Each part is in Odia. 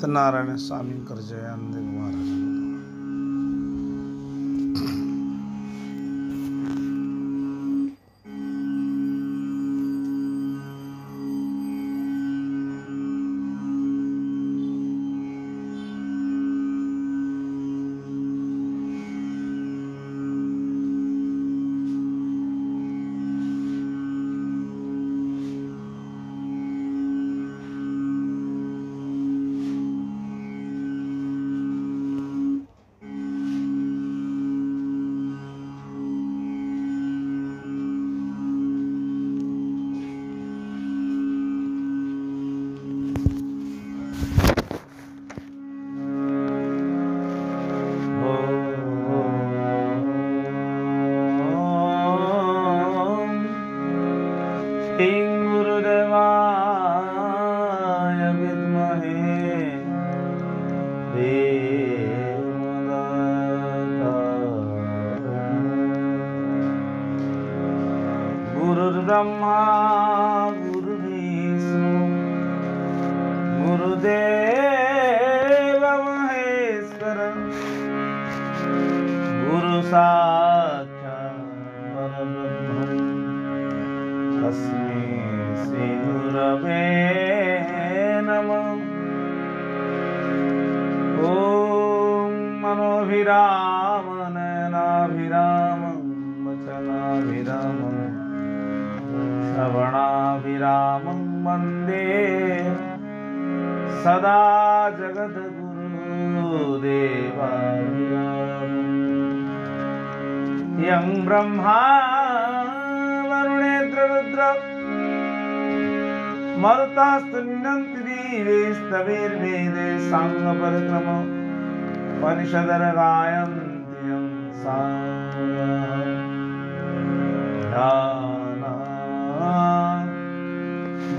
सत्यनारायण स्वामी कर जय आनंद महाराज। गुरुर्ब्रह्मा गुरुर्विष्णु गुरुदेव महेश्वर गुरु साक्षात् परब्रह्म तस्मै श्री गुरवे नमः। ओम मनोभिराम नयनाभिराम वचनाभिराम श्रवणाभिरामं वन्दे सदा जगद्गुरुदेवाभिरामम्। यं ब्रह्मा वरुणेन्द्ररुद्र मरुतास्तुन्यन्ति दिवेस्तविर्वेदे साङ्गपरिक्रम परिषदर्गायन्ति यं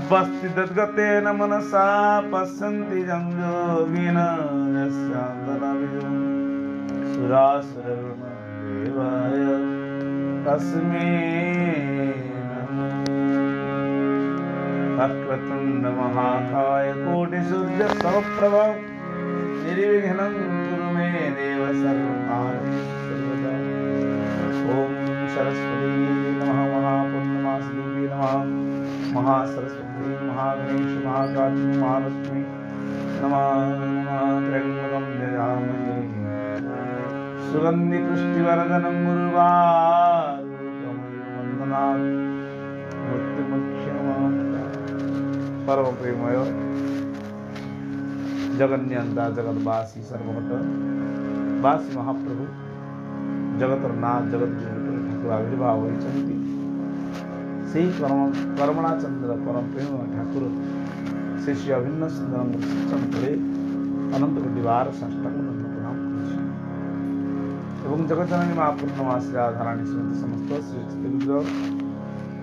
बस्तिदद्गतेन मनसा पश्यन्ति यं योगिन यस्यान्तराविजं सुरासुरगणदेवाय तस्मै नमः। वक्रतुण्ड महाकाय कोटिसूर्यसमप्रभ निर्विघ्नं कुरु मे देव सर्वकार्येषु सर्वदा। ओम सरस्वती नमः महापुण्यमासदेवी नमः महासरस्वती महागणेश महाकाली महालक्ष्मी नमः त्र्यंबकं यजामहे सुगंधि पुष्टिवर्धनं गुरुवारुकं वन्दनात् मृत्युमुख्यम्। परम प्रेमय जगन्यंता जगतवासी सर्वमत वासी महाप्रभु जगतर नाथ जगद्गुरु ठाकुर आविर्भाव होइछन्ति। सेही कर्मणाचंद्र परम प्रेम ठाकुर श्री श्री अभिन्न सुंदर चंद्रे अनंत कोटिवार साष्टांग प्रणाम करुछि एवं जगज्जननी महापूर्णमासी राधाराणी श्रीमती समस्त श्री विग्रह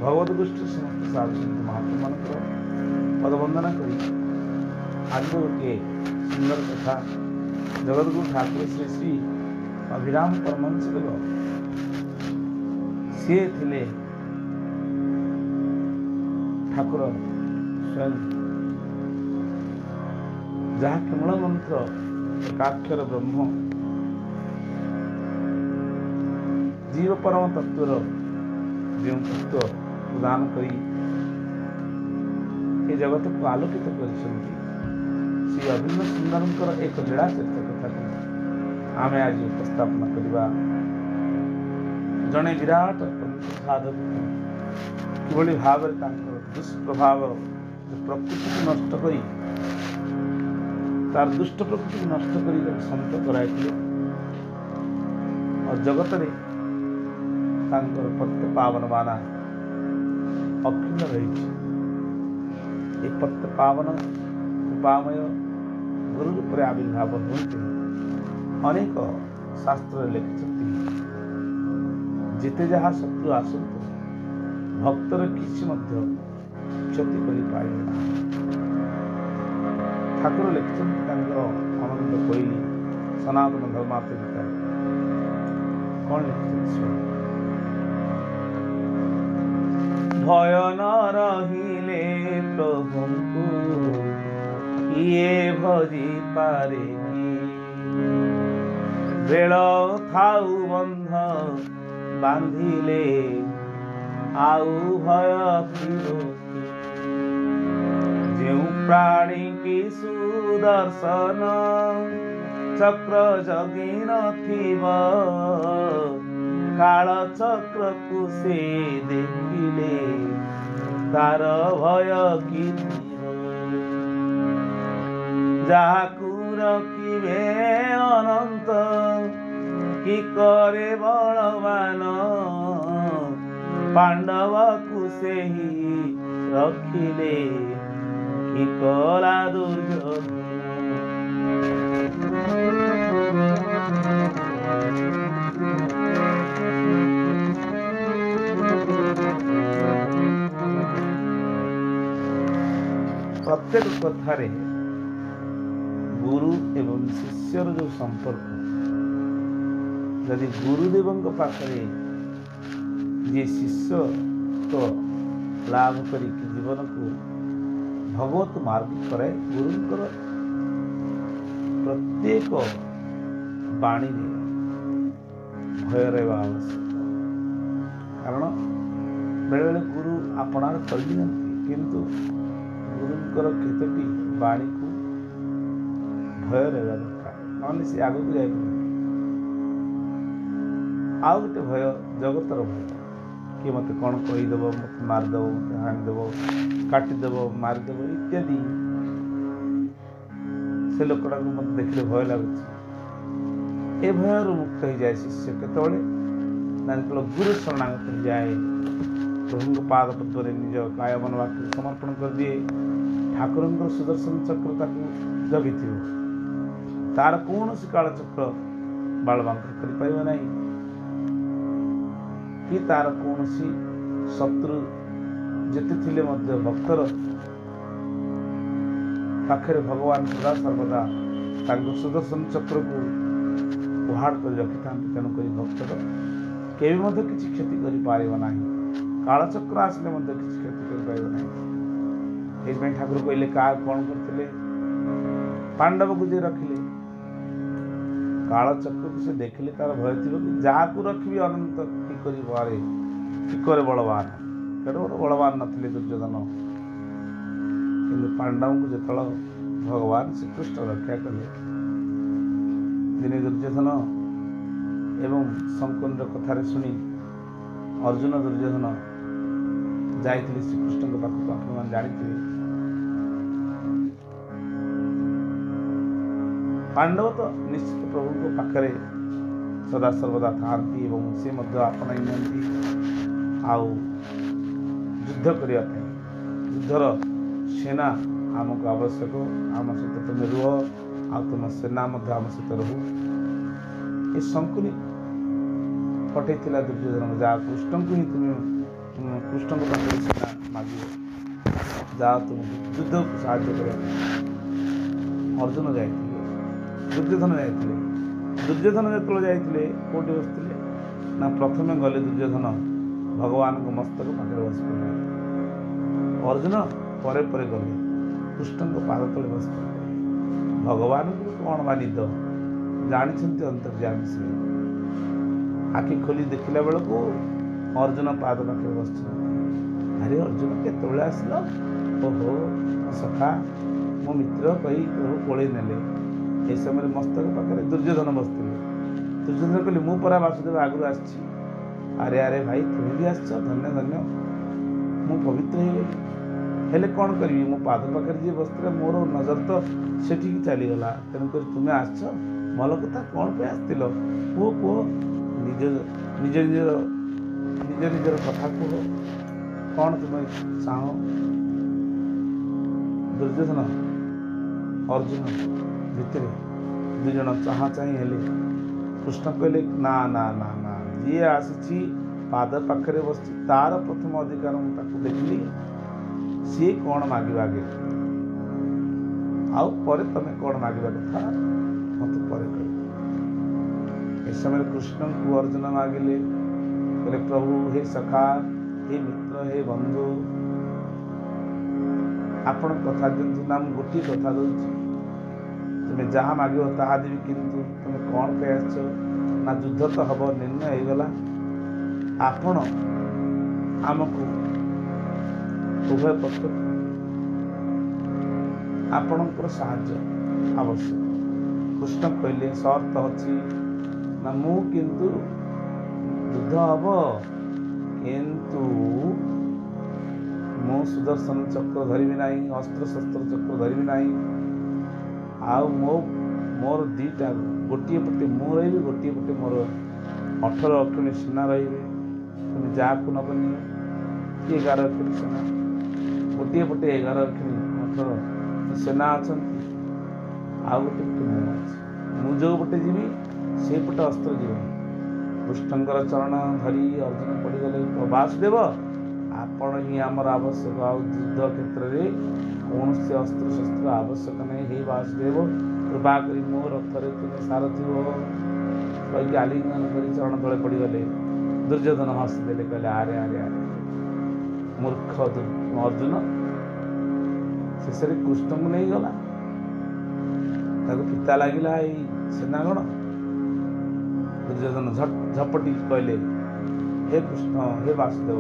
भगवत गोष्ठी समस्त साधु सन्त महात्मा मानकर पदवंदना करी आज गोटे सुंदर कथा जगद्गुरु ठाकुर श्री श्री अभिराम परमहंस देव सी थिले ठाकुर स्वयं जहाँ केवल मंत्र एकाक्षर ब्रह्म जीव परम तत्वर जो तत्व प्रदान करी ए जगत को आलोकित कर श्री अभिन्न सुंदर एक लीला चरित्र कथा आम आज उपस्थापन करवा। जड़े विराट साधक किभली भाव दुष्प्रभाव प्रकृति को नष्ट करी तार दुष्ट प्रकृति को नष्ट करी शांत कराई और जगत रे पत्य पावन बाना अखिल रही पत्य पावन कृपामय गुरु रूप आविर्भाव होते अनेक शास्त्र लिखिं जिते जहाँ शत्रु आसतु भक्तर किसी क्षति कर ठाकुर लिखिं आनंद कोईली सनातन धर्मार्थ गीता कौन लिखिं भय न रहिले प्रभु କିଏ ଭଜି ପାରେ କି ବେଳ ଥାଉ ବନ୍ଧ ବାନ୍ଧିଲେ ଆଉ ଭୟ ଥିବ ଯେଉଁ ପ୍ରାଣୀ କି ସୁଦର୍ଶନ ଚକ୍ର ଜଗି ନଥିବ କାଳ ଚକ୍ରକୁ ସେ ଦେଖିଲେ ତାର ଭୟ କି ଥିବ ଯାହାକୁ ରଖିବେ ଅନନ୍ତ କି करे बलवान पांडवକୁ ସେହି ରଖିଲେ କି କଲା ଦୁର୍ଯ୍योधन प्रत्येक कथारे गुरु एवं शिष्यर जो संपर्क यदि गुरुदेव पाखे जी शिष्य तो लाभ कर जीवन को भगवत मार्ग कराए गुरुंकर प्रत्येक बाणी भय रहा आवश्यक कारण बेले बेले गुरु आपणार कर किंतु गुरुंकर केतोटी बाणी को भय रहा दरकार ना सी आग को जाए आउ गोटे भय जगतर भय किए मत कौन कहीदेव मत मारिदेव मत हाणीदेव काटिदेव मारिदेव इत्यादि से लोकटा मत देखिले भय लगुच ए भयर मुक्त हो जाए शिष्य केतबेले ना गुरु शरणागत हो जाए प्रभु पाद पद्म निज काय मन वाक्य समर्पण कर दिए ठाकुर सुदर्शन चक्र ताकू जगी तार कौन काल चक्र बालबांक कर नहीं कि तार कौन शत्रु जेते थिले मध्य भक्तर पाखे भगवान सदा सर्वदा सुदर्शन चक्र को उहाड़ कर रखि था तेणुक भक्तर के किसी क्षति कर काल चक्र आसले किसी क्षति कर पार ठाकुर कहले का कौन करते पांडव को जे रखिले काल चक्र को से देखिले तार भय थी कि जहाँ को रखी अनंत टिकर बलवान केड़े बड़ बलवान नथिले दुर्योधन किंतु पांडव को जो भगवान श्रीकृष्ण रक्षा कले दिने दुर्योधन एवं शंकुंड कथार शुणी अर्जुन दुर्योधन जाइए श्रीकृष्ण के पाखक आप जानते पांडव तो निश्चित प्रभु को पाखे सदा सर्वदा था से आपणाई आउ युद्ध करने युद्धर सेना आमको आवश्यक आम सहित तुम रुह आ तुम सेना आम सहित रहू ये शंकुनी पठे दुर्योधन जा कृष्ण को ही तुम कृष्ण को पाखे सेना माग जा तुम युद्ध को साहाय्य कर अर्जुन जाए दुर्योधन जाते दुर्योधन जो जाते कौटी बसते ना प्रथम गले दुर्योधन भगवान को मस्तक पाखे बस पड़े अर्जुन परे परे गले कृष्ण को पाद तले बस पड़े भगवान को कौन बा निद जानी अंतर्जामी से आखि खोली देखला बेल को अर्जुन पाद पाखे बस अरे अर्जुन केतबेले आसिल ओहो सखा मो मित्र कही पड़े नेले ए समय मस्तक पाखे दुर्योधन बसते दुर्योधन कहले मु परा वासुदेव आगु आसी अरे अरे भाई तुम्हें भी आस धन्य धन्य मु पवित्र हेले कौन करी मो पाद पाखे जी बसते मोर नजर तो से चलीगला तेणुक तुम्हें आस भल कथा कौन पे आसतिल पुओ पुओ निज निज निजर निज निजर कथा कह कौन तुम्हें चाह दुर्योधन अर्जुन भितर दुज चाह चाहिए कृष्ण कहले ना ना ना ना जी आसी पाद पाखे बस तार प्रथम अधिकार मुझे देखली सी कौन मागे आगे आउ पर तमें कौन मागे कथा मत पर कह समय कृष्ण को अर्जुन मागिले कहले प्रभु हे सखा हे मित्र हे बंधु ଆପଣ କଥା ଦିଅନ୍ତୁ ନା ମୁଁ ଗୋଟିଏ କଥା ଦେଉଛି, ତୁମେ ଯାହା ମାଗିବ ତାହା ଦେବି, କିନ୍ତୁ ତୁମେ କ'ଣ ପାଇଁ ଆସିଛ? ନା ଯୁଦ୍ଧ ତ ହେବ, ନିର୍ଣ୍ଣୟ ହେଇଗଲା। ଆପଣ ଆମକୁ ଉଭୟ ପକ୍ଷ ଆପଣଙ୍କର ସାହାଯ୍ୟ ଆବଶ୍ୟକ। କୃଷ୍ଣ କହିଲେ ସର୍ତ୍ତ ଅଛି ନା ମୁଁ କିନ୍ତୁ ଯୁଦ୍ଧ ହେବ, କିନ୍ତୁ ମୁଁ ସୁଦର୍ଶନ ଚକ୍ର ଧରିବି ନାହିଁ, ଅସ୍ତ୍ରଶସ୍ତ୍ର ଚକ୍ର ଧରିବି ନାହିଁ। ଆଉ ମୋର ଦୁଇଟା, ଗୋଟିଏ ପଟେ ମୁଁ ରହିବି, ଗୋଟିଏ ପଟେ ମୋର 18 ଅକ୍ଷିଣୀ ସେନା ରହିବେ। ତୁମେ ଯାହାକୁ ନେବନି କି 11 ଅକ୍ଷିଣୀ ସେନା, ଗୋଟିଏ ପଟେ 11 ଅକ୍ଷିଣୀ 18 ସେନା ଅଛନ୍ତି, ଆଉ ଗୋଟେ ପଟେ ମୁଁ ଅଛି। ମୁଁ ଯେଉଁ ପଟେ ଯିବି ସେଇପଟେ ଅସ୍ତ୍ର ଯିବନି। କୃଷ୍ଣଙ୍କର ଚରଣ ଧରି ଅର୍ଜୁନ ପଡ଼ିଗଲେ, ବାସୁଦେବ ଆପଣ ହିଁ ଆମର ଆବଶ୍ୟକ, ଆଉ ଯୁଦ୍ଧ କ୍ଷେତ୍ରରେ କୌଣସି ଅସ୍ତ୍ରଶସ୍ତ୍ର ଆବଶ୍ୟକ ନାହିଁ। ହେ ବାସୁଦେବ କୃପା କରି ମୋ ରଥରେ ତୁମେ ସାରଥି ହୁଅ କହିକି ଆଲିଙ୍ଗନ କରି ଚରଣ ତଳେ ପଡ଼ିଗଲେ। ଦୁର୍ଯ୍ୟୋଧନ ହସିଦେଲେ, କହିଲେ ଆରେ ଆରେ ଆରେ ମୂର୍ଖ ଅର୍ଜୁନ, ଶେଷରେ କୃଷ୍ଣଙ୍କୁ ନେଇଗଲା, ତାକୁ ପିତା ଲାଗିଲା ଏଇ ସେନାଗଣ। ଦୁର୍ଯ୍ୟୋଧନ ଝପଟି କହିଲେ, ହେ କୃଷ୍ଣ, ହେ ବାସୁଦେବ,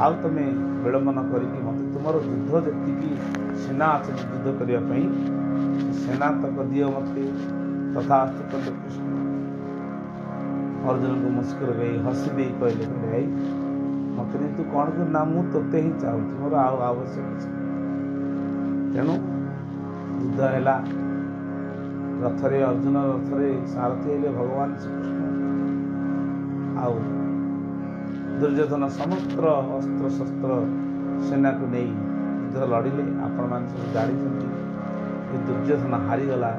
ଆଉ ତମେ ବିଳମ୍ବନ କରିକି ମୋତେ ତୁମର ଯୁଦ୍ଧ ଯେତିକି ସେନା ଅଛନ୍ତି ଯୁଦ୍ଧ କରିବା ପାଇଁ, ସେନା ତକ ଦିଅ ମୋତେ। ତଥାସ୍ତୁ କଲେ କୃଷ୍ଣ। ଅର୍ଜୁନଙ୍କୁ ମୁସ୍କୁର ଦେଇ ହସି ଦେଇ କହିଲେ, ଭାଇ ମୋତେ ନେଇ ତୁ କ'ଣ କରୁ? ନା ମୁଁ ତୋତେ ହିଁ ଚାହୁଁଛି, ମୋର ଆଉ ଆବଶ୍ୟକ ଅଛି। ତେଣୁ ଯୁଦ୍ଧ ହେଲା। ରଥରେ ଅର୍ଜୁନ ରଥରେ ସାରଥି ହେଲେ ଭଗବାନ ଶ୍ରୀକୃଷ୍ଣ। ଆଉ ଦୁର୍ଯ୍ୟୋଧନ ସମଗ୍ର ଅସ୍ତ୍ରଶସ୍ତ୍ର ସେନାକୁ ନେଇ ଯୁଦ୍ଧ ଲଢ଼ିଲେ। ଆପଣମାନେ ସବୁ ଜାଣିଛନ୍ତି ଏ ଦୁର୍ଯ୍ୟୋଧନ ହାରିଗଲା,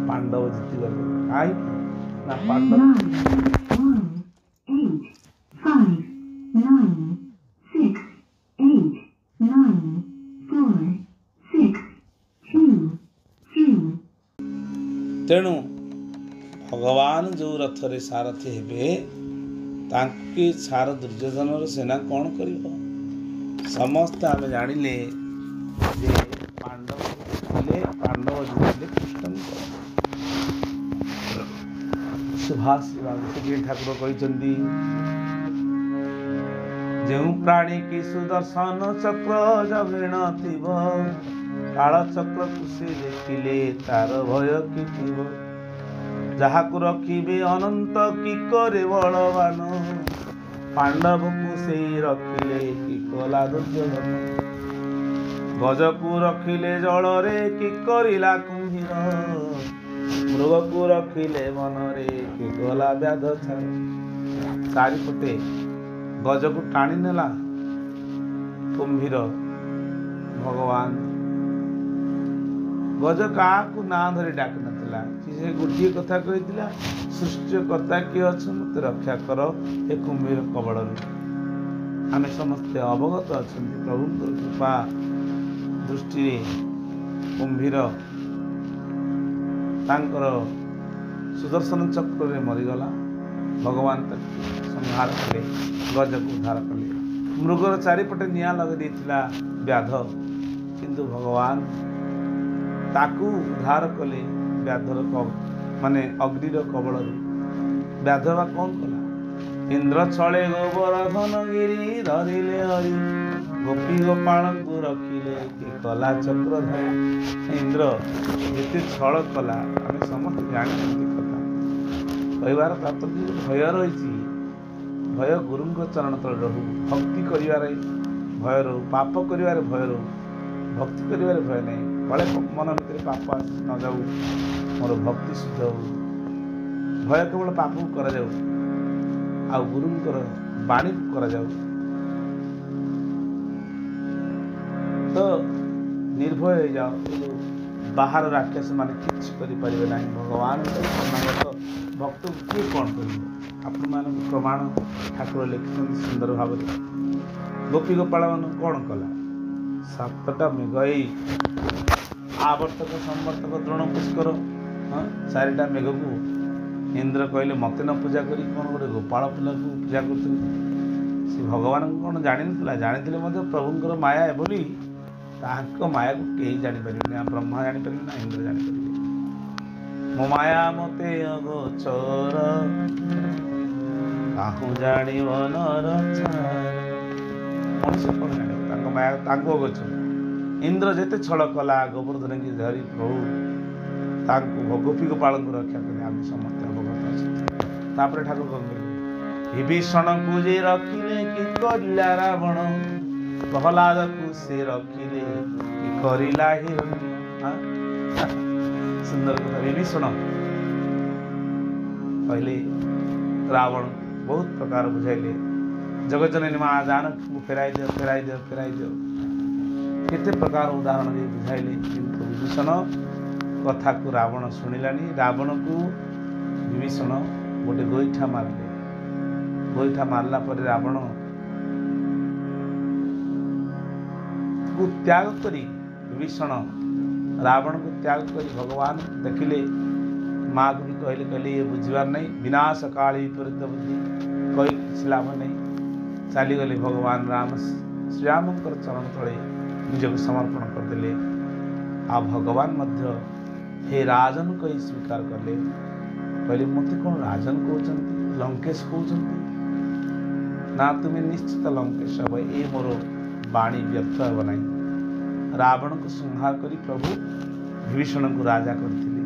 ପାଣ୍ଡବ ଜିତିଗଲେ। କାହିଁକି ନା ପାଣ୍ଡବ ତେଣୁ ଭଗବାନ ଯେଉଁ ରଥରେ ସାରଥି ହେବେ, ତାଙ୍କୁ ସାର ଦୁର୍ଯ୍ୟୋଧନର ସେନା କ'ଣ କରିବ? ସମସ୍ତେ ଆମେ ଜାଣିଲେ ଯେ ପାଣ୍ଡବ ଜିତିଲେ କୃଷ୍ଣଙ୍କର। ସୁଭାଷୀ ଠାକୁର କହିଛନ୍ତି, ଯେଉଁ ପ୍ରାଣୀ କି ସୁଦର୍ଶନ ଚକ୍ର ଜଗିଣ ଥିବ, କାଳଚକ୍ରକୁ ସେ ଦେଖିଲେ ତାର ଭୟ କି ଥିବ। ଯାହାକୁ ରଖିବେ ଅନନ୍ତ କି କରେ ବଳବାନ, ପାଣ୍ଡବକୁ ସେଇ ରଖିଲେ କି କଲା ଦୁର୍ଯ୍ୟୋଧନ। ଗଜକୁ ରଖିଲେ ଜଳରେ କି କରିଲା କୁମ୍ଭୀର, ମୃଗକୁ ରଖିଲେ ମନରେ କି ଗଲା ବ୍ୟାଧ ଛାର। ଚାରିପଟେ ଗଜକୁ ଟାଣି ନେଲା କୁମ୍ଭୀର ଭଗବାନ। ଗଜ କାହାକୁ ନାଁ ଧରି ଡାକି ନଥିଲା, ସେ ଗୋଟିଏ କଥା କହିଥିଲା, ସୃଷ୍ଟିକର୍ତ୍ତା କିଏ ଅଛ ମୋତେ ରକ୍ଷା କର ଏ କୁମ୍ଭୀର କବଳରୁ। ଆମେ ସମସ୍ତେ ଅବଗତ ଅଛନ୍ତି ପ୍ରଭୁଙ୍କର କୃପା ଦୃଷ୍ଟିରେ କୁମ୍ଭୀର ତାଙ୍କର ସୁଦର୍ଶନ ଚକ୍ରରେ ମରିଗଲା। ଭଗବାନ ତାକୁ ସଂହାର କଲେ, ଗଜକୁ ଉଦ୍ଧାର କଲେ। ମୃଗର ଚାରିପଟେ ନିଆଁ ଲଗାଇ ଦେଇଥିଲା ବ୍ୟାଧ, କିନ୍ତୁ ଭଗବାନ ତାକୁ ଉଦ୍ଧାର କଲେ ବ୍ୟାଧର ଅଗ୍ନିର କବଳରୁ। ବ୍ୟାଧ ବା କ'ଣ କଲା? ଇନ୍ଦ୍ର ଛଳେ ଗୋବର୍ଦ୍ଧନ ଗିରି ଧରିଲେ ହରି, ଗୋପୀ ଗୋପାଳଙ୍କୁ ରଖିଲେ କି କଲା ଚକ୍ରଧାରୀ। ଇନ୍ଦ୍ର ଯେତେ ଛଳ କଲା ଆମେ ସମସ୍ତେ ଜାଣିଛନ୍ତି କଥା। କହିବାର ତାତ୍ପର୍ଯ୍ୟ ଭୟ ରହିଛି। ଭୟ ଗୁରୁଙ୍କ ଚରଣ ତଳେ ରହୁ, ଭକ୍ତି କରିବାରେ ଭୟ ରହୁ, ପାପ କରିବାରେ ଭୟ ରହୁ, ଭକ୍ତି କରିବାରେ ଭୟ ନାହିଁ। କଳେ ମନ ଭିତରେ ପାପ ଆସି ନ ଯାଉ, ମୋର ଭକ୍ତି ଶୁଦ୍ଧ ହଉ। ଭୟ କେବଳ ପାପକୁ କରାଯାଉ, ଆଉ ଗୁରୁଙ୍କର ବାଣୀକୁ କରାଯାଉ। ତ ନିର୍ଭୟ ହେଇଯାଅ, ବାହାର ରାକ୍ଷସ ମାନେ କିଛି କରିପାରିବେ ନାହିଁ। ଭଗବାନଙ୍କ ଶରଣାଗତ ଭକ୍ତକୁ କିଏ କ'ଣ କରିବ? ଆପଣମାନଙ୍କୁ ପ୍ରମାଣ ଠାକୁର ଲେଖିଛନ୍ତି ସୁନ୍ଦର ଭାବରେ। ଗୋପୀ ଗୋପାଳ ମାନଙ୍କୁ କ'ଣ କଲା? 7ଟା ମେଘ, ଏଇ ଆବର୍ତ୍ତକ ସମ୍ବର୍ତ୍ତକ ଦ୍ରୋଣ ପୁଷ୍କର, 4ଟା ମେଘକୁ ଇନ୍ଦ୍ର କହିଲେ ମୋତେ ନ ପୂଜା କରି କ'ଣ ଗୋଟେ ଗୋପାଳ ପିଲାକୁ ପୂଜା କରୁଛନ୍ତି। ସେ ଭଗବାନଙ୍କୁ କ'ଣ ଜାଣିନଥିଲା? ଜାଣିଥିଲେ ମଧ୍ୟ ପ୍ରଭୁଙ୍କର ମାୟା ଏଭଳି ତାଙ୍କ ମାୟାକୁ କେହି ଜାଣିପାରିବେନି। ନା ବ୍ରହ୍ମା ଜାଣିପାରିବେ ନା ଇନ୍ଦ୍ର ଜାଣିପାରିବେ। ମୋ ମାୟା ମତେ ଅଗୋଚର କାହୁ ଜାଣିବ ନର ଛାର। ମଣିଷ କଣ ଜାଣିବ ତାଙ୍କ ମାୟା ତାଙ୍କୁ ଅଗୋଚର। ଇନ୍ଦ୍ର ଯେତେ ଛଳ କଲା ଗୋବର୍ଦ୍ଧନକି ଧରି ପ୍ରଭୁ ତାଙ୍କୁ ଗୋପୀ ଗୋପାଳଙ୍କୁ ରକ୍ଷା କଲେ। ଆମେ ସମସ୍ତେ ଅବଗତ ଅଛନ୍ତି। ତାପରେ ଠାକୁର କଣ କହିଲେ? ବିଭୀଷଣକୁ ଯେ ରଖିଲେ କି କରିଲା ରାବଣ, ପ୍ରହ୍ଲାଦକୁ ସେ ରଖିଲେ କି କରିଲା ହିରଣ୍ୟ। ସୁନ୍ଦର କଥା। ବିଭୀଷଣ କହିଲେ ରାବଣ ବହୁତ ପ୍ରକାର ବୁଝାଇଲେ। ଜଗଜ୍ଜନନୀ ମା ଜାନକୀଙ୍କୁ ଫେରାଇ ଦିଅ ଫେରାଇ ଦିଅ ଫେରାଇ ଦିଅ, କେତେ ପ୍ରକାର ଉଦାହରଣ ଦେଇ ବୁଝାଇଲେ। କିନ୍ତୁ ବିଭୀଷଣ କଥାକୁ ରାବଣ ଶୁଣିଲାନି। ରାବଣକୁ ବିଭୀଷଣ ଗୋଟେ ଗୋଇଠା ମାରିଲେ। ଗୋଇଠା ମାରିଲା ପରେ ରାବଣ କୁ ତ୍ୟାଗ କରି ବିଭୀଷଣ ରାବଣକୁ ତ୍ୟାଗ କରି ଭଗବାନ ଦେଖିଲେ। ମାଆକୁ ବି କହିଲେ ଇଏ ବୁଝିବାର ନାହିଁ, ବିନାଶ କାଳୀ ବିପରୀତ ବୁଦ୍ଧି, କହି କିଛି ଲାଭ ନାହିଁ। ଚାଲିଗଲେ ଭଗବାନ ରାମ ଶ୍ରୀରାମଙ୍କର ଚରଣ ତଳେ ନିଜକୁ ସମର୍ପଣ କରିଦେଲେ। ଆଉ ଭଗବାନ ମଧ୍ୟ ହେ ରାଜନ କହି ସ୍ୱୀକାର କଲେ। କହିଲେ ମୋତେ କ'ଣ ରାଜନ କହୁଛନ୍ତି, ଲଙ୍କେଶ କହୁଛନ୍ତି? ନା ତୁମେ ନିଶ୍ଚିତ ଲଙ୍କେଶ ହେବ, ଏ ମୋର ବାଣୀ ବ୍ୟର୍ଥ ହେବ ନାହିଁ। ରାବଣକୁ ସଂହାର କରି ପ୍ରଭୁ ବିଭୀଷଣକୁ ରାଜା କରିଥିଲେ।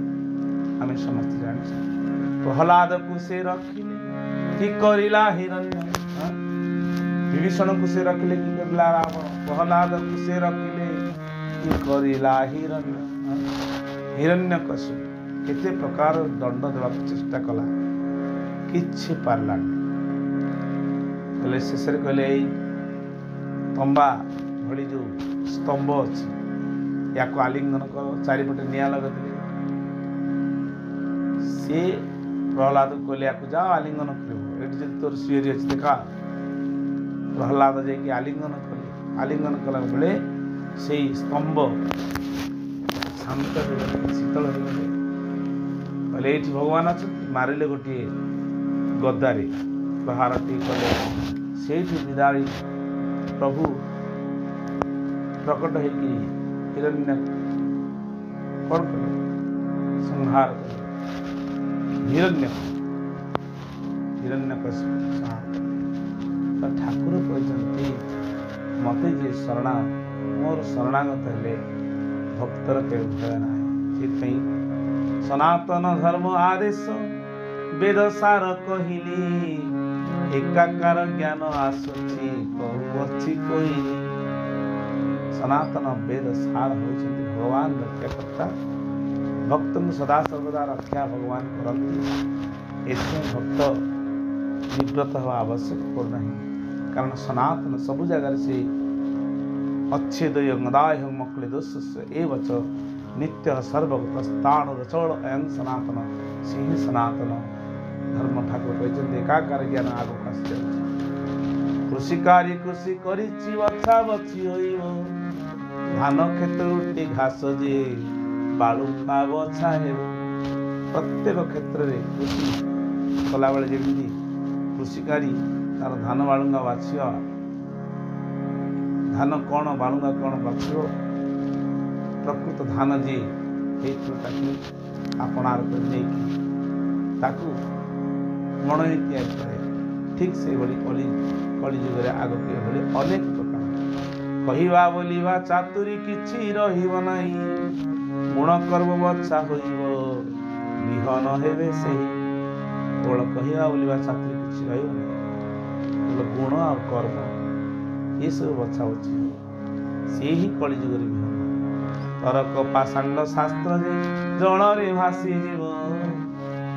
ଆମେ ସମସ୍ତେ ଜାଣିଛୁ। ପ୍ରହ୍ଲାଦକୁ ସେ ରଖିଲେ କି କରିଲା ହିରଣ୍ୟ। ବିଭୀଷଣକୁ ସେ ରଖିଲେ କି କରିଲା ରାବଣ। ପ୍ରହ୍ଲାଦକୁ ସେ ରଖିଲେ କି କରିଲା ହିରଣ୍ୟ। ହିରଣ୍ୟକଶ୍ୟପ କେତେ ପ୍ରକାର ଦଣ୍ଡ ଦେବାକୁ ଚେଷ୍ଟା କଲା, କିଛି ପାରିଲାନି। କହିଲେ ଶେଷରେ କହିଲେ ଏଇ ତମ୍ବା ଭଳି ଯେଉଁ ସ୍ତମ୍ଭ ଅଛି ୟାକୁ ଆଲିଙ୍ଗନ କର। ଚାରିପଟେ ନିଆଁ ଲଗାଇଦେଲେ। ସେ ପ୍ରହ୍ଲାଦକୁ କହିଲେ ୟାକୁ ଯାଅ ଆଲିଙ୍ଗନ କରିବ, ଏଠି ଯଦି ତୋର ଶ୍ରୀହରି ଅଛି ଦେଖା। ପ୍ରହ୍ଲାଦ ଯାଇକି ଆଲିଙ୍ଗନ କଲେ। ଆଲିଙ୍ଗନ କଲା ବେଳେ ସେଇ ସ୍ତମ୍ଭ ଶାନ୍ତ ହେଇଗଲେ, ଶୀତଳ ହେଇଗଲେ। କହିଲେ ଏଇଠି ଭଗବାନ ଅଛନ୍ତି। ମାରିଲେ ଗୋଟିଏ ଗଦାରେ ପ୍ରହାରଟିଏ କଲେ। ସେଇଠି ବିଦାଳି ପ୍ରଭୁ ପ୍ରକଟ ହେଇକି ହିରଣ୍ୟ କ'ଣ କଲେ? ସଂହାର କଲେ। ହିରଣ୍ୟକଶ୍ୟପ ସଂହାର କଲେ। ଠାକୁର କହିଛନ୍ତି ମୋତେ ଯିଏ ମୋର ଶରଣାଗତ ହେଲେ ଭକ୍ତର କେବେ ଭୟ ନାହିଁ। ସେଥିପାଇଁ ସନାତନ ଧର୍ମ ଆଦେଶ ବେଦ ସାର କହିଲି, ଏକାକାର ଜ୍ଞାନ ଆସୁଛି କହୁଅଛି କହିଲି। ସନାତନ ବେଦ ସାର ହେଉଛନ୍ତି ଭଗବାନ ରକ୍ଷାକର୍ତ୍ତା। ଭକ୍ତଙ୍କୁ ସଦାସର୍ବଦା ରକ୍ଷା ଭଗବାନ କରନ୍ତି। ଏଥିପାଇଁ ଭକ୍ତ ନିବ୍ରତ ହେବା ଆବଶ୍ୟକ କରୁନାହିଁ। କାରଣ ସନାତନ ସବୁ ଜାଗାରେ ସେ अच्छेदय गदाय मक्ले दोष ए वच नित्य सर्वगत स्थान रचल अयं सनातन सिंह सनातन धर्म ठाकुर कहते एकाकार ज्ञान आगक आसी कृषि कार्य कृषि करिछि बछा बछि होइब धान क्षेत्र उठी घास जे बालुका बछा हेब। प्रत्येक क्षेत्र में कृषि कला बेले जमी कृषिकारी तार धान बालुंगा बाछिया धान कौन बालुंगा कौन बाछिब प्रकृत धान जी आपणार ताकू मणई तैयारी करे। ठीक से कलिजुगे आगक ये अनेक प्रकार कहवा बोलिबा चातुरी किछि रहिब नाही गुण कर्म बच्छा होइब विहन हेबे सेही। केवल कहवा बोलिबा चातुरी किछि रहिब नाही गुण आ कर्म ये सब बछा बछी से ही कलिजुगे विहन तरक पाषांड शास्त्र जे जल रे भासी जीव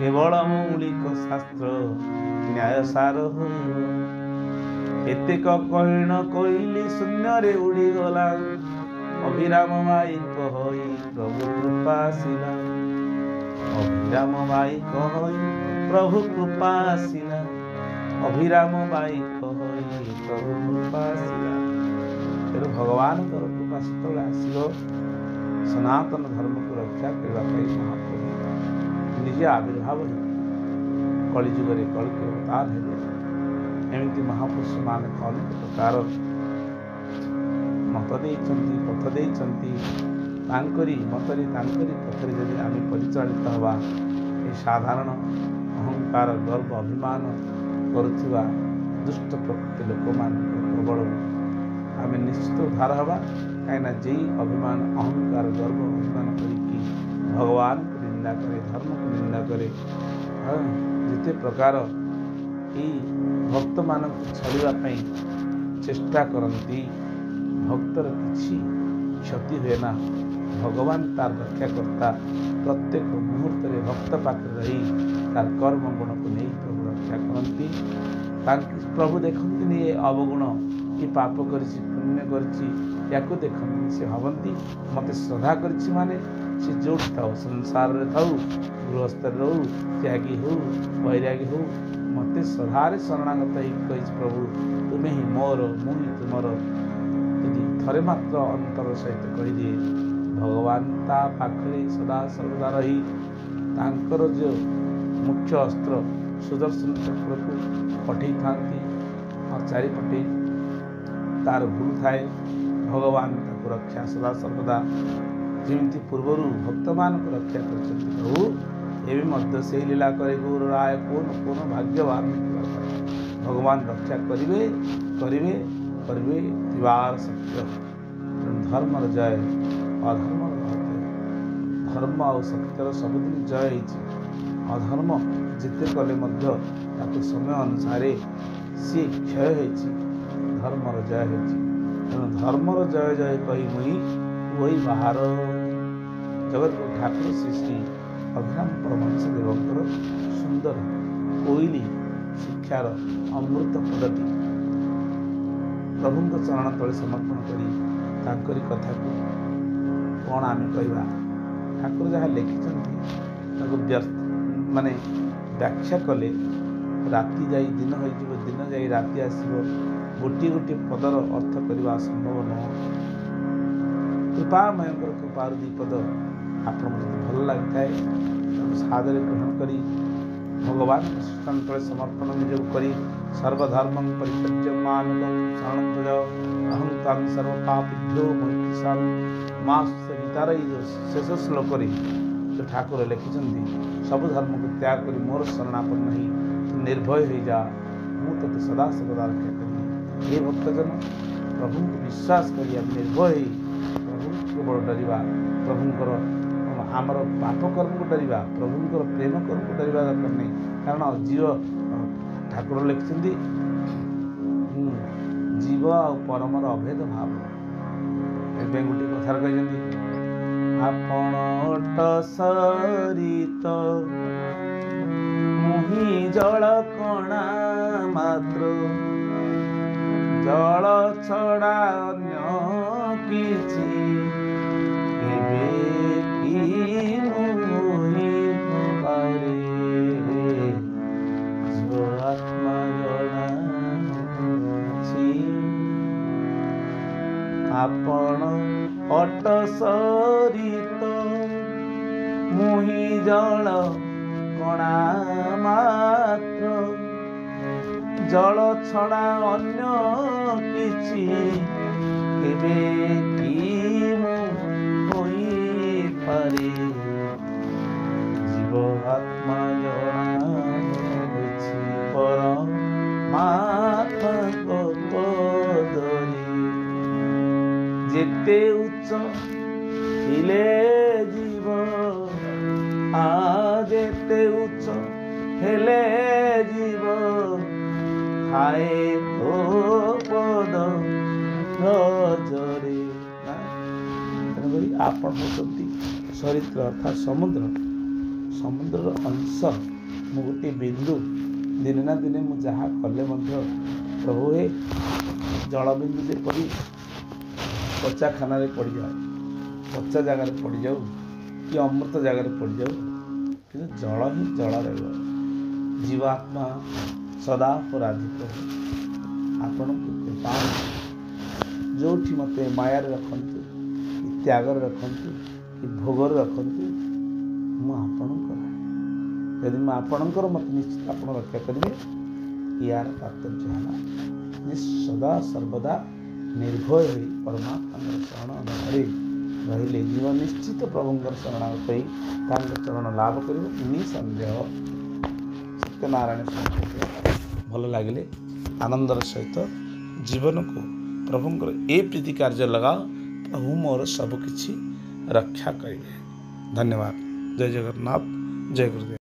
केवल मौलिक शास्त्र न्याय सार एतेक कहिण कहली शून्य रे उड़ी गला अभिराम माई कहई प्रभु कृपा शिला अभिराम माई कहई प्रभु कृपा शिला अभिराम माई कहई प्रभु कृपा शिला। तेणु भगवान कृपा सेतबेले आसिब सनातन धर्म को रक्षा करने महाप्रभु निजे आविर्भाव कलिजुगे कलिके अवतार हेले। एमती महापुरुष मान अनेक प्रकार ମତ ଦେଇଛନ୍ତି, ପଥ ଦେଇଛନ୍ତି। ତାଙ୍କରି ମତରେ ତାଙ୍କରି ପଥରେ ଯଦି ଆମେ ପରିଚାଳିତ ହେବା, ଏ ସାଧାରଣ ଅହଙ୍କାର ଗର୍ବ ଅଭିମାନ କରୁଥିବା ଦୁଷ୍ଟ ପ୍ରକୃତି ଲୋକମାନଙ୍କ ପ୍ରବଳରୁ ଆମେ ନିଶ୍ଚିତ ଉଦ୍ଧାର ହେବା। କାହିଁକିନା ଯେଇ ଅଭିମାନ ଅହଙ୍କାର ଗର୍ବ ଅଭିମାନ କରିକି ଭଗବାନଙ୍କୁ ନିନ୍ଦା କରେ, ଧର୍ମକୁ ନିନ୍ଦା କରେ, ଯେତେ ପ୍ରକାର ଏଇ ଭକ୍ତମାନଙ୍କୁ ଛାଡ଼ିବା ପାଇଁ ଚେଷ୍ଟା କରନ୍ତି, ଭକ୍ତର କିଛି କ୍ଷତି ହୁଏ ନା। ଭଗବାନ ତାର ରକ୍ଷାକର୍ତ୍ତା, ପ୍ରତ୍ୟେକ ମୁହୂର୍ତ୍ତରେ ଭକ୍ତ ପାଖରେ ରହି ତାର କର୍ମ ଗୁଣକୁ ନେଇ ପ୍ରଭୁ ରକ୍ଷା କରନ୍ତି। ତାଙ୍କୁ ପ୍ରଭୁ ଦେଖନ୍ତିନି ଏ ଅବଗୁଣ, ଏ ପାପ କରିଛି ପୁଣ୍ୟ କରିଛି, ୟାକୁ ଦେଖନ୍ତି। ସେ ଭାବନ୍ତି ମୋତେ ଶ୍ରଦ୍ଧା କରିଛି ମାନେ ସେ ଯେଉଁଠି ଥାଉ, ସଂସାରରେ ଥାଉ, ଗୃହସ୍ଥରେ ରହୁ, ତ୍ୟାଗୀ ହେଉ, ବୈରାଗୀ ହେଉ, ମୋତେ ଶ୍ରଦ୍ଧାରେ ଶରଣାଗତ ହେଇକି କହିଛି ପ୍ରଭୁ ତୁମେ ହିଁ ମୋର, ମୁଁ ହିଁ ତୁମର। ଯଦି ଥରେ ମାତ୍ର ଅନ୍ତର ସହିତ କହିଦିଏ, ଭଗବାନ ତା ପାଖରେ ସଦା ସର୍ବଦା ରହି ତାଙ୍କର ଯେଉଁ ମୁଖ୍ୟ ଅସ୍ତ୍ର ସୁଦର୍ଶନ ଚକ୍ରକୁ ପଠେଇଥାନ୍ତି ଆଉ ଚାରିପଟେ ତାର ଘୁରୁଥାଏ। ଭଗବାନ ତାକୁ ରକ୍ଷା ସଦା ସର୍ବଦା ଯେମିତି ପୂର୍ବରୁ ଭକ୍ତମାନଙ୍କୁ ରକ୍ଷା କରିଛନ୍ତି, ପ୍ରଭୁ ଏବେ ମଧ୍ୟ ସେହି ଲୀଳା କରି ଗୌର ରାୟ କୋନ କୋନ ଭାଗ୍ୟବାନ ଭଗବାନ ରକ୍ଷା କରିବେ କରିବେ କରିବେ ଥିବାର ସତ୍ୟ। ଧର୍ମର ଜୟ, ଅଧର୍ମର ଅଜୟ। ଧର୍ମ ଆଉ ସତ୍ୟର ସବୁଦିନ ଜୟ ହେଇଛି। ଅଧର୍ମ ଯେତେ କଲେ ମଧ୍ୟ ତାକୁ ସମୟ ଅନୁସାରେ ସିଏ କ୍ଷୟ ହେଇଛି, ଧର୍ମର ଜୟ ହେଇଛି। ତେଣୁ ଧର୍ମର ଜୟ ଜୟ କହି ମୁଇଁ ଓଇ ବାହାର। ଜଗତଗୁରୁ ଠାକୁର ଶ୍ରୀ ଶ୍ରୀ ଅଭିରାମ ପରମହଂସ ଦେବଙ୍କର ସୁନ୍ଦର କୋଇଲି ଶିକ୍ଷାର ଅମୃତ ପଦଟି ପ୍ରଭୁଙ୍କ ଚରଣ ତଳେ ସମର୍ପଣ କରି ତାଙ୍କରି କଥାକୁ କ'ଣ ଆମେ କହିବା। ଠାକୁର ଯାହା ଲେଖିଛନ୍ତି ତାକୁ ବ୍ୟାଖ୍ୟା କଲେ ରାତି ଯାଇ ଦିନ ହୋଇଯିବ, ଦିନ ଯାଇ ରାତି ଆସିବ। ଗୋଟିଏ ଗୋଟିଏ ପଦର ଅର୍ଥ କରିବା ସମ୍ଭବ ନୁହଁ। କୃପାମୟଙ୍କର କୃପାରୁ ଦୁଇ ପଦ ଆପଣଙ୍କୁ ଯଦି ଭଲ ଲାଗିଥାଏ ତାକୁ ସାଦରେ ଗ୍ରହଣ କରି ଭଗବାନଙ୍କ ଶ୍ରୀଚରଣତଳେ ସମର୍ପଣ ନିଜକୁ କରି ସର୍ବଧର୍ମଂ ପରିତ୍ୟଜ୍ୟ ମାମେକଂ ଶରଣଂ ବ୍ରଜ ଅହଂ ତ୍ୱାଂ ସର୍ବପାପେଭ୍ୟୋ ମୋକ୍ଷୟିଷାମି ମା ଗୀତାର ଏଇ ଯେଉଁ ଶେଷ ଶ୍ଲୋକରେ ଯେଉଁ ଠାକୁର ଲେଖିଛନ୍ତି, ସବୁ ଧର୍ମକୁ ତ୍ୟାଗ କରି ମୋର ଶରଣାପନ୍ନ ହେଇ ନିର୍ଭୟ ହୋଇଯା, ମୁଁ ତୋତେ ସଦା ସର୍ବଦା ରକ୍ଷା କରିବି। ଏ ଭକ୍ତଜନ ପ୍ରଭୁଙ୍କୁ ବିଶ୍ୱାସ କରି ଆମେ ନିର୍ଭୟ ହେଇ ପ୍ରଭୁଙ୍କୁ କେବଳ ଡରିବା। ପ୍ରଭୁଙ୍କର ଆମର ପାପ କର୍ମକୁ ଡରିବା, ପ୍ରଭୁଙ୍କର ପ୍ରେମ କର୍ମକୁ ଡରିବା ଦରକାର ନାହିଁ। କାରଣ ଠାକୁର ଲେଖିଛନ୍ତି ଜୀବ ଆଉ ପରମର ଅଭେଦ ଭାବ। ଏବେ ଗୋଟିଏ କଥାରେ କହିଛନ୍ତି, ଆପଣ ଅଟ ସରିତ ମୁହିଁ ଜଳ କଣା ମାତ୍ର, ଜଳ ଛଡ଼ା ଅନ୍ୟ କିଛି କେବେ କି ହୋଇପାରେ। ଆତ୍ମା ଜଣାଛି ଆପଣ ଅଟ ସରିତ ମୁହିଁ ଜଳ କଣା ମାତ୍ର, ଜଳ ଛଡ଼ା ଅନ୍ୟ କିଛି କେବେ କି ହୋଇପାରେ। ଜୀବ ଆତ୍ମା ଜଣାଛି ପରମାତ୍ମାଙ୍କ ପଦରେ। ଯେତେ ଉଚ୍ଚ ଥିଲେ ଜୀବ, ଯେତେ ଉଚ୍ଚ ହେଲେ ଜୀବ, ଥାଏ ତୋ ପଦ ରଜରେ। ତେଣୁକରି ଆପଣ ହେଉଛନ୍ତି ସରିତ୍ର ଅର୍ଥାତ୍ ସମୁଦ୍ରର ଅଂଶ। ମୁଁ ଗୋଟିଏ ବିନ୍ଦୁ, ଦିନେ ନା ଦିନେ ମୁଁ ଯାହା କଲେ ମଧ୍ୟ ପ୍ରଭୁ ହେ ଜଳବିନ୍ଦୁ ଯେପରି ପଚାଖାନାରେ ପଡ଼ିଯାଏ, ପଚା ଜାଗାରେ ପଡ଼ିଯାଉ କି ଅମୃତ ଜାଗାରେ ପଡ଼ିଯାଉ, କିନ୍ତୁ ଜଳ ହିଁ ଜଳ ରହିବ। ଜୀବାତ୍ମା ସଦା ଅପରାଧିକ। ଆପଣଙ୍କୁ କୃପା ଯେଉଁଠି ମୋତେ ମାୟାରେ ରଖନ୍ତୁ, କି ତ୍ୟାଗରେ ରଖନ୍ତୁ, କି ଭୋଗରେ ରଖନ୍ତୁ, ମୁଁ ଆପଣଙ୍କର। ଯଦି ମୁଁ ଆପଣଙ୍କର ମୋତେ ନିଶ୍ଚିତ ଆପଣ ରକ୍ଷା କରିବେ। ୟାର ତାତ୍ପର୍ଯ୍ୟ ହେଲା ଯେ ସଦା ସର୍ବଦା निर्भय हो परमात्मा शरण धरी रहिले जीवन निश्चित प्रभुंर शरणागत चरण लाभ कर निसंदेह। सत्यनारायण स्वामी भल लगे आनंदर सहित जीवन को प्रभुंर ए प्रीति कार्य लगाओ, प्रभु मोर सबकि रक्षा करेंगे। धन्यवाद। जय जगन्नाथ, जय गुरुदेव।